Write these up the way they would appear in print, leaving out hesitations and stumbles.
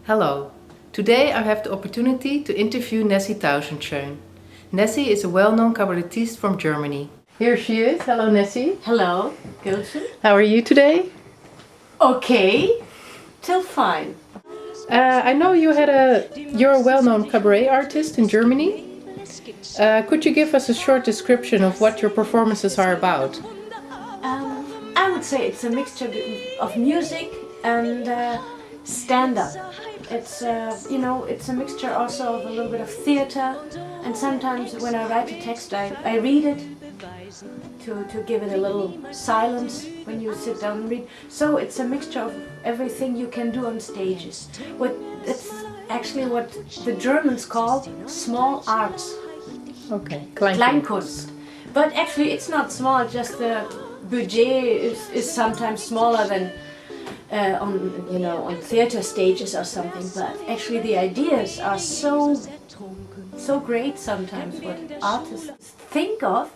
Hello. Today I have the opportunity to interview Nessi Tausendschön. Nessi is a well-known cabaretiste from Germany. Here she is. Hello, Nessi. Hello, Gilson. How are you today? Okay, till fine. I know you're a well-known cabaret artist in Germany. Could you give us a short description of what your performances are about? I would say it's a mixture of music and stand-up. It's it's a mixture also of a little bit of theater, and sometimes when I write a text, I read it to give it a little silence when you sit down and read. So it's a mixture of everything you can do on stages. It's actually what the Germans call small arts. Okay, Kleinkunst. But actually it's not small, just the budget is sometimes smaller than on theater stages or something, but actually the ideas are so great sometimes what artists think of,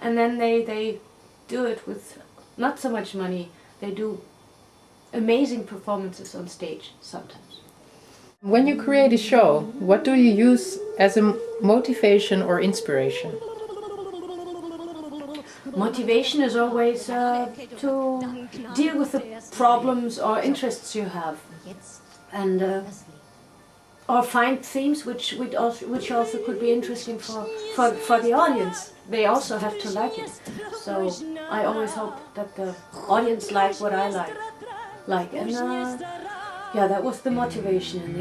and then they do it with not so much money. They do amazing performances on stage sometimes. When you create a show, what do you use as a motivation or inspiration? Motivation is always to deal with the problems or interests you have, and or find themes which also could be interesting for the audience. They also have to like it. So I always hope that the audience like what I like, and yeah, that was the motivation. And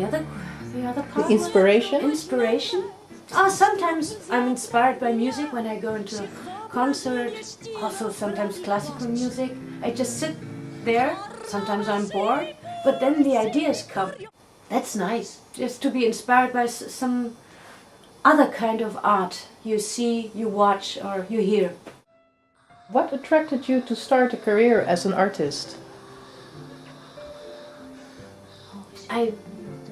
the other part. The inspiration? Inspiration. Sometimes I'm inspired by music when I go into a concert, also sometimes classical music. I just sit there, sometimes I'm bored, but then the ideas come. That's nice, just to be inspired by some other kind of art you see, you watch, or you hear. What attracted you to start a career as an artist? I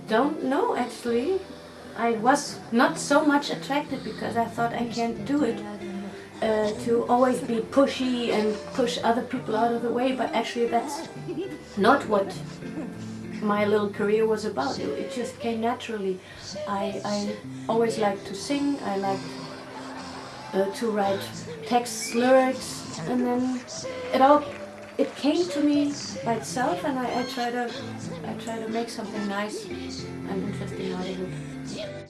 don't know actually. I was not so much attracted because I thought I can't do it. To always be pushy and push other people out of the way, but actually that's not what my little career was about. It just came naturally. I always liked to sing, I liked to write texts, lyrics, and then it came to me by itself, and I try to make something nice and interesting out of it.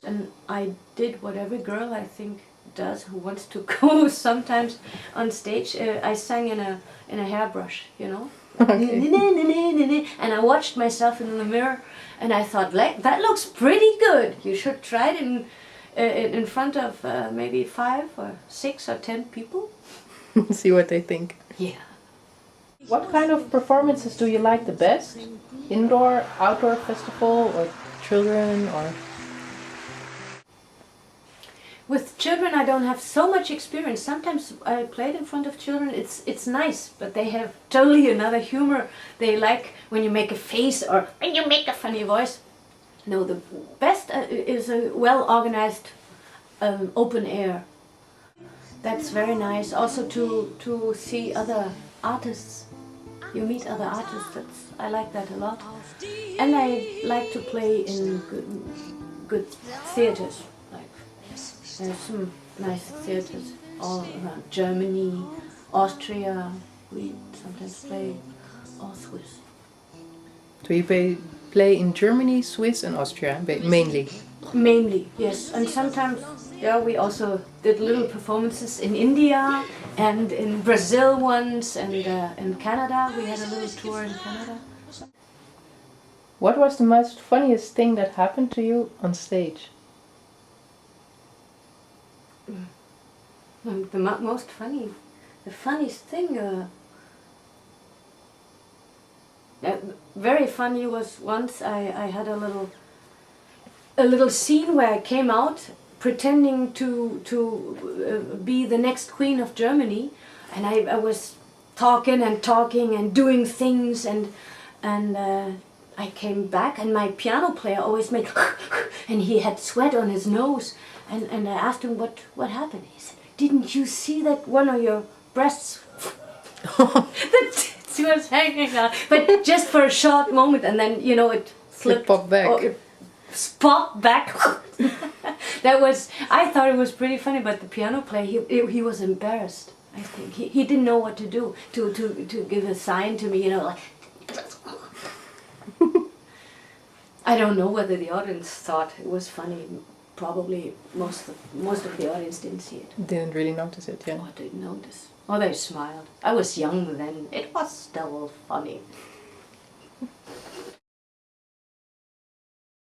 And I did what every girl, I think, does who wants to go sometimes on stage. I sang in a hairbrush, you know. Okay. And I watched myself in the mirror, and I thought, like, that looks pretty good. You should try it in front of maybe 5 or 6 or 10 people. See what they think. Yeah. What kind of performances do you like the best? Indoor, outdoor festival, or children, or? With children, I don't have so much experience. Sometimes I played in front of children. It's nice, but they have totally another humor. They like when you make a face or when you make a funny voice. No, the best is a well-organized open air. That's very nice. Also to see other artists. You meet other artists. I like that a lot. And I like to play in good theaters. There's some nice theaters all around Germany, Austria. We sometimes play, or Swiss. So you play in Germany, Swiss and Austria, mainly? Mainly, yes. And sometimes, yeah, we also did little performances in India and in Brazil once, and in Canada. We had a little tour in Canada. What was the most funniest thing that happened to you on stage? The funniest thing, very funny was once I had a little scene where I came out pretending to be the next queen of Germany, and I was talking and doing things, and I came back, and my piano player always made and he had sweat on his nose, and I asked him what happened. He said, "Didn't you see that one of your breasts the tits was hanging out?" But just for a short moment, and then it flipped. popped back. Oh, it popped back. I thought it was pretty funny, but the piano player, he was embarrassed. I think he didn't know what to do to give a sign to me, you know, like. I don't know whether the audience thought it was funny. Probably most of the audience didn't see it. Didn't really notice it, yeah. Or didn't notice. Or they smiled. I was young then. It was still funny.